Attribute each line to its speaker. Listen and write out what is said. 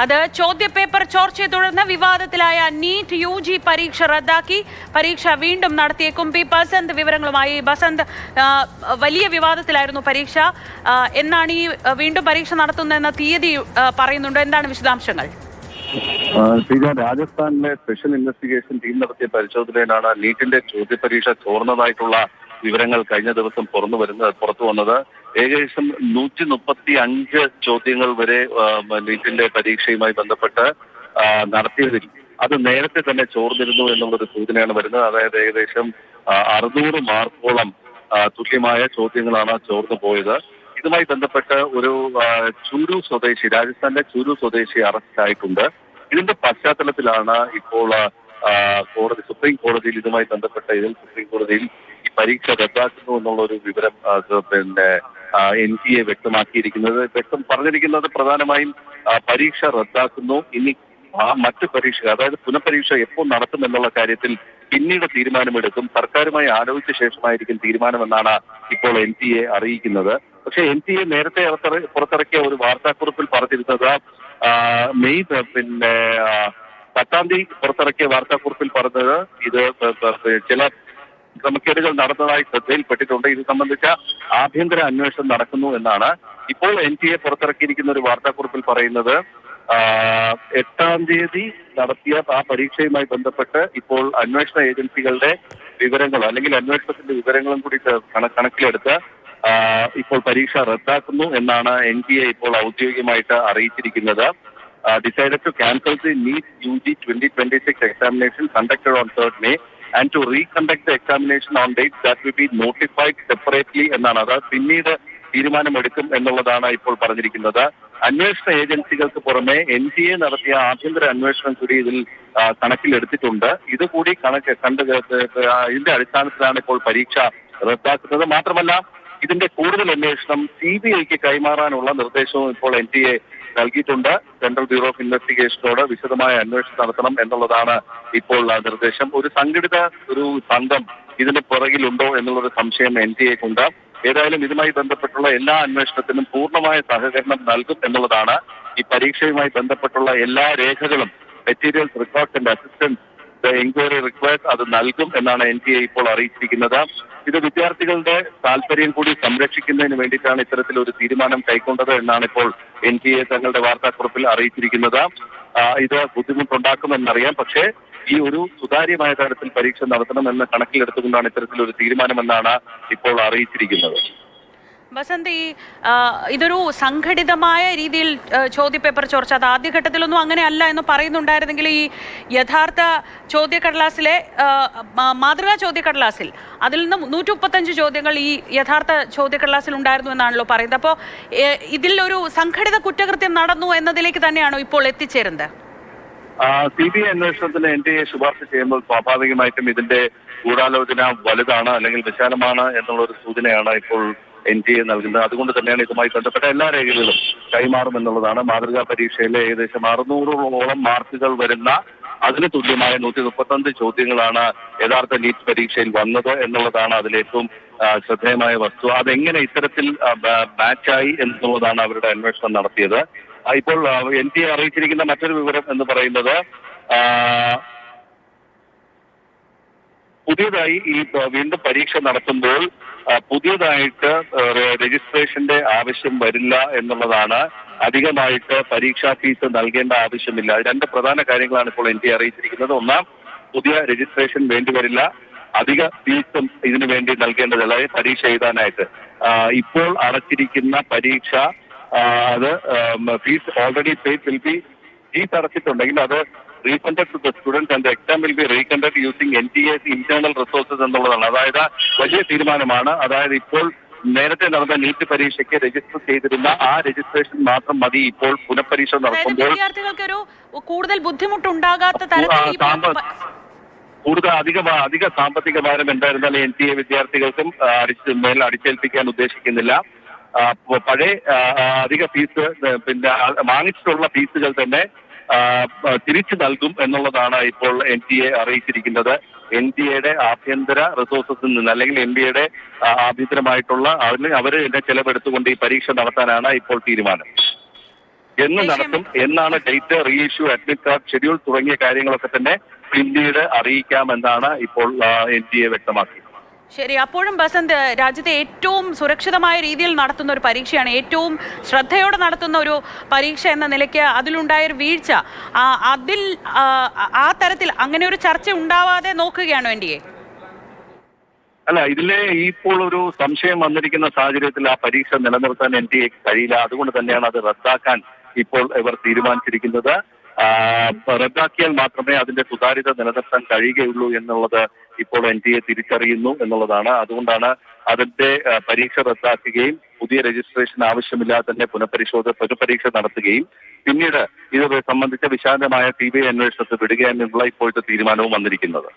Speaker 1: അത് ചോദ്യപേപ്പർ ചോർച്ചയെ തുടർന്ന് വിവാദത്തിലായ നീറ്റ് UG പരീക്ഷ റദ്ദാക്കി. പരീക്ഷ വീണ്ടും നടത്തിയേക്കും. പി ബസന്ത് വിവരങ്ങളുമായി. ബസന്ത്, വലിയ വിവാദത്തിലായിരുന്നു പരീക്ഷ. എന്നാണ് ഈ വീണ്ടും പരീക്ഷ നടത്തുന്നതെന്ന തീയതി പറയുന്നുണ്ട്. എന്താണ് വിശദാംശങ്ങൾ?
Speaker 2: രാജസ്ഥാനിലെ സ്പെഷ്യൽ ഇൻവെസ്റ്റിഗേഷൻ ടീം നടത്തിയ പരിശോധനയിലാണ് നീറ്റിന്റെ ചോദ്യപരീക്ഷ ചോർന്നതായിട്ടുള്ള വിവരങ്ങൾ കഴിഞ്ഞ ദിവസം പുറത്തു വന്നത്. ഏകദേശം 135 ചോദ്യങ്ങൾ വരെ നീറ്റിന്റെ പരീക്ഷയുമായി ബന്ധപ്പെട്ട് നടത്തിയതിൽ അത് നേരത്തെ തന്നെ ചോർന്നിരുന്നു എന്നുള്ളൊരു സൂചനയാണ് വരുന്നത്. അതായത് ഏകദേശം 600 മാർക്കോളം തുല്യമായ ചോദ്യങ്ങളാണ് ചോർന്നു പോയത്. ഇതുമായി ബന്ധപ്പെട്ട് ഒരു രാജസ്ഥാനിലെ ചൂരു സ്വദേശി അറസ്റ്റായിട്ടുണ്ട്. ഇതിന്റെ പശ്ചാത്തലത്തിലാണ് ഇപ്പോൾ സുപ്രീം കോടതിയിൽ ഇതുമായി ബന്ധപ്പെട്ട സുപ്രീം കോടതിയിൽ ഈ പരീക്ഷ റദ്ദാക്കുന്നു എന്നുള്ള ഒരു വിവരം NTA വ്യക്തമാക്കിയിരിക്കുന്നത്. പറഞ്ഞിരിക്കുന്നത് പ്രധാനമായും പരീക്ഷ റദ്ദാക്കുന്നു. ഇനി മറ്റു പരീക്ഷ, അതായത് പുനഃപരീക്ഷ എപ്പോൾ നടത്തും എന്നുള്ള കാര്യത്തിൽ പിന്നീട് തീരുമാനമെടുക്കും. സർക്കാരുമായി ആലോചിച്ച ശേഷമായിരിക്കും തീരുമാനമെന്നാണ് ഇപ്പോൾ NTA അറിയിക്കുന്നത്. പക്ഷേ NTA നേരത്തെ പുറത്തിറക്കിയ ഒരു വാർത്താക്കുറിപ്പിൽ പറഞ്ഞിരുന്നത് മെയ് 10-ാം തീയതി പുറത്തിറക്കിയ വാർത്താക്കുറിപ്പിൽ പറഞ്ഞത് ഇത് ചില ക്രമക്കേടുകൾ നടന്നതായി ശ്രദ്ധയിൽപ്പെട്ടിട്ടുണ്ട്. ഇത് സംബന്ധിച്ച ആഭ്യന്തര അന്വേഷണം നടക്കുന്നു എന്നാണ്. ഇപ്പോൾ NTA പുറത്തിറക്കിയിരിക്കുന്ന ഒരു വാർത്താക്കുറിപ്പിൽ പറയുന്നത് 8-ാം തീയതി നടത്തിയ ആ പരീക്ഷയുമായി ബന്ധപ്പെട്ട് ഇപ്പോൾ അന്വേഷണ ഏജൻസികളുടെ വിവരങ്ങൾ അല്ലെങ്കിൽ അന്വേഷണത്തിന്റെ വിവരങ്ങളും കൂടി കണക്കിലെടുത്ത് ഇപ്പോൾ പരീക്ഷ റദ്ദാക്കുന്നു എന്നാണ് NTA ഇപ്പോൾ ഔദ്യോഗികമായിട്ട് അറിയിച്ചിരിക്കുന്നത്. Decided to cancel the NEET UG 2026 examination conducted on 3rd May and to reconduct the examination on dates that will be notified separately എന്നാണ്. അത് പിന്നീട് തീരുമാനമെടുക്കും എന്നുള്ളതാണ് ഇപ്പോൾ പറഞ്ഞിരിക്കുന്നത്. അന്വേഷണ ഏജൻസികൾക്ക് പുറമെ NTA നടത്തിയ ആഭ്യന്തര അന്വേഷണം കൂടി ഇതിൽ കണക്കിലെടുത്തിട്ടുണ്ട്. ഇതുകൂടി ഇതിന്റെ അടിസ്ഥാനത്തിലാണ് ഇപ്പോൾ പരീക്ഷ റദ്ദാക്കുന്നത്. മാത്രമല്ല ഇതിന്റെ കൂടുതൽ അന്വേഷണം CBIക്ക് കൈമാറാനുള്ള നിർദ്ദേശവും ഇപ്പോൾ NTA നൽകിയിട്ടുണ്ട്. സെൻട്രൽ ബ്യൂറോ ഓഫ് ഇൻവെസ്റ്റിഗേഷനോട് വിശദമായ അന്വേഷണം നടത്തണം എന്നുള്ളതാണ് ഇപ്പോൾ നിർദ്ദേശം. ഒരു സംഘം ഇതിന് പുറകിലുണ്ടോ എന്നുള്ളൊരു സംശയം NTAക്കുണ്ട്. ഏതായാലും ഇതുമായി ബന്ധപ്പെട്ടുള്ള എല്ലാ അന്വേഷണത്തിനും പൂർണ്ണമായ സഹകരണം നൽകും എന്നുള്ളതാണ്. ഈ പരീക്ഷയുമായി ബന്ധപ്പെട്ടുള്ള എല്ലാ രേഖകളും, materials, records and assistance enquiry required അത് നൽകും എന്നാണ് NTA ഇപ്പോൾ അറിയിച്ചിരിക്കുന്നത്. ഇത് വിദ്യാർത്ഥികളുടെ താല്പര്യം കൂടി സംരക്ഷിക്കുന്നതിന് വേണ്ടിയിട്ടാണ് ഇത്തരത്തിലൊരു തീരുമാനം കൈക്കൊണ്ടത് എന്നാണ് ഇപ്പോൾ NTA തങ്ങളുടെ വാർത്താക്കുറിപ്പിൽ അറിയിച്ചിരിക്കുന്നത്. ഇത് ബുദ്ധിമുട്ടുണ്ടാക്കുമെന്നറിയാം. പക്ഷേ ഈ ഒരു സുതാര്യമായ തരത്തിൽ പരീക്ഷ നടത്തണമെന്ന് കണക്കിലെടുത്തുകൊണ്ടാണ് ഇത്തരത്തിലൊരു തീരുമാനമെന്നാണ് ഇപ്പോൾ അറിയിച്ചിരിക്കുന്നത്.
Speaker 1: ബസന്ത്, ഇതൊരു സംഘടിതമായ രീതിയിൽ ചോദ്യപേപ്പർ ചോർച്ച, അത് ആദ്യഘട്ടത്തിലൊന്നും അങ്ങനെ അല്ല എന്ന് പറയുന്നുണ്ടായിരുന്നെങ്കിൽ ഈ യഥാർത്ഥ ചോദ്യക്കടലാസിലെ മാതൃകാ ചോദ്യക്കടലാസിൽ അതിൽ നിന്ന് 135 ചോദ്യങ്ങൾ ഈ യഥാർത്ഥ ചോദ്യക്കടലാസിൽ ഉണ്ടായിരുന്നു എന്നാണല്ലോ പറയുന്നത്. അപ്പോൾ ഇതിൽ ഒരു സംഘടിത കുറ്റകൃത്യം നടന്നു എന്നതിലേക്ക് തന്നെയാണോ ഇപ്പോൾ എത്തിച്ചേരുന്നത്?
Speaker 2: CBI അന്വേഷണത്തിന് NTA ശുപാർശ ചെയ്യുമ്പോൾ സ്വാഭാവികമായിട്ടും ഇതിന്റെ ഗൂഢാലോചന വലുതാണ് അല്ലെങ്കിൽ വിശാലമാണ് എന്നുള്ളൊരു സൂചനയാണ് ഇപ്പോൾ NTA നൽകുന്നത്. അതുകൊണ്ട് തന്നെയാണ് ഇതുമായി ബന്ധപ്പെട്ട എല്ലാ രേഖകളും കൈമാറുമെന്നുള്ളതാണ്. മാതൃകാ പരീക്ഷയിലെ ഏകദേശം 600ഓളം മാർക്കുകൾ വരുന്ന അതിന് തുല്യമായ 135 ചോദ്യങ്ങളാണ് യഥാർത്ഥ നീറ്റ് പരീക്ഷയിൽ വന്നത് എന്നുള്ളതാണ് അതിലേറ്റവും ശ്രദ്ധേയമായ വസ്തു. അതെങ്ങനെ ഇത്തരത്തിൽ മാച്ചായി എന്നുള്ളതാണ് അവരുടെ അന്വേഷണം നടത്തിയത്. ഇപ്പോൾ NTA അറിയിച്ചിരിക്കുന്ന മറ്റൊരു വിവരം എന്ന് പറയുന്നത് പുതിയതായി ഈ വീണ്ടും പരീക്ഷ നടത്തുമ്പോൾ പുതിയതായിട്ട് രജിസ്ട്രേഷന്റെ ആവശ്യം വരില്ല എന്നുള്ളതാണ്. അധികമായിട്ട് പരീക്ഷാ ഫീസ് നൽകേണ്ട ആവശ്യമില്ല. 2 പ്രധാന കാര്യങ്ങളാണ് ഇപ്പോൾ NTA അറിയിച്ചിരിക്കുന്നത്. ഒന്നാം, പുതിയ രജിസ്ട്രേഷൻ വേണ്ടിവരില്ല. അധിക ഫീസും ഇതിനു വേണ്ടി നൽകേണ്ടതല്ല പരീക്ഷ എഴുതാനായിട്ട്. ഇപ്പോൾ അടച്ചിരിക്കുന്ന പരീക്ഷ അത് fees already paid will be fees അടച്ചിട്ടുണ്ടെങ്കിൽ അത് refunded to the students and exam will be refunded using NTA's internal resources എന്നുള്ളതാണ്. അതായത് വലിയ തീരുമാനമാണ്. അതായത് ഇപ്പോൾ നേരത്തെ നടന്ന നീറ്റ് പരീക്ഷയ്ക്ക് രജിസ്റ്റർ ചെയ്തിരുന്ന ആ രജിസ്ട്രേഷൻ മാത്രം മതി ഇപ്പോൾ പുനഃപരീക്ഷ നടത്തുമ്പോൾ.
Speaker 1: വിദ്യാർത്ഥികൾക്ക് കൂടുതൽ ബുദ്ധിമുട്ടുണ്ടാകാത്ത തരത്തിൽ
Speaker 2: കൂടുതൽ അധിക സാമ്പത്തിക ഭാരം എന്തായിരുന്നാലും NTA വിദ്യാർത്ഥികൾക്കും മേൽ അടിച്ചേൽപ്പിക്കാൻ ഉദ്ദേശിക്കുന്നില്ല. പഴയ അധിക ഫീസ് വാങ്ങിച്ചിട്ടുള്ള ഫീസുകൾ തന്നെ തിരിച്ചു നൽകും എന്നുള്ളതാണ് ഇപ്പോൾ NTA അറിയിച്ചിരിക്കുന്നത്. NTAയുടെ ആഭ്യന്തര റിസോഴ്സസിൽ നിന്ന് അല്ലെങ്കിൽ NTAയുടെ ആഭ്യന്തരമായിട്ടുള്ള അവർ ചെലവെടുത്തുകൊണ്ട് ഈ പരീക്ഷ നടത്താനാണ് ഇപ്പോൾ തീരുമാനം. എന്ന് നടത്തും, എന്നാണ് date, reissue, admit card, schedule തുടങ്ങിയ കാര്യങ്ങളൊക്കെ തന്നെ പിന്നീട് അറിയിക്കാമെന്നാണ് ഇപ്പോൾ NTA വ്യക്തമാക്കിയത്.
Speaker 1: ശരി, അപ്പോഴും ബസന്ത്, രാജ്യത്തെ ഏറ്റവും സുരക്ഷിതമായ രീതിയിൽ നടത്തുന്ന ഒരു പരീക്ഷയാണ്, ഏറ്റവും ശ്രദ്ധയോടെ നടത്തുന്ന ഒരു പരീക്ഷ എന്ന നിലയ്ക്ക് അതിലുണ്ടായൊരു വീഴ്ച, അതിൽ ആ തരത്തിൽ അങ്ങനെ ഒരു ചർച്ച ഉണ്ടാവാതെ നോക്കുകയാണോ NTA?
Speaker 2: അല്ല, ഇതിലെ ഇപ്പോൾ ഒരു സംശയം വന്നിരിക്കുന്ന സാഹചര്യത്തിൽ ആ പരീക്ഷ നിലനിർത്താൻ NTAക്ക് കഴിയില്ല. അതുകൊണ്ട് തന്നെയാണ് അത് റദ്ദാക്കാൻ ഇപ്പോൾ ഇവർ തീരുമാനിച്ചിരിക്കുന്നത്. റദ്ദാക്കിയാൽ മാത്രമേ അതിന്റെ സുതാര്യത നിലനിർത്താൻ കഴിയുകയുള്ളൂ എന്നുള്ളത് ഇപ്പോൾ NTA തിരിച്ചറിയുന്നു എന്നുള്ളതാണ്. അതുകൊണ്ടാണ് അതിന്റെ പരീക്ഷ റദ്ദാക്കുകയും പുതിയ രജിസ്ട്രേഷൻ ആവശ്യമില്ലാതെ തന്നെ പുനഃപരീക്ഷ നടത്തുകയും പിന്നീട് ഇത് സംബന്ധിച്ച വിശാലമായ CBI അന്വേഷണത്തെ വിടുകയെന്നുള്ള ഇപ്പോഴത്തെ തീരുമാനവും വന്നിരിക്കുന്നത്.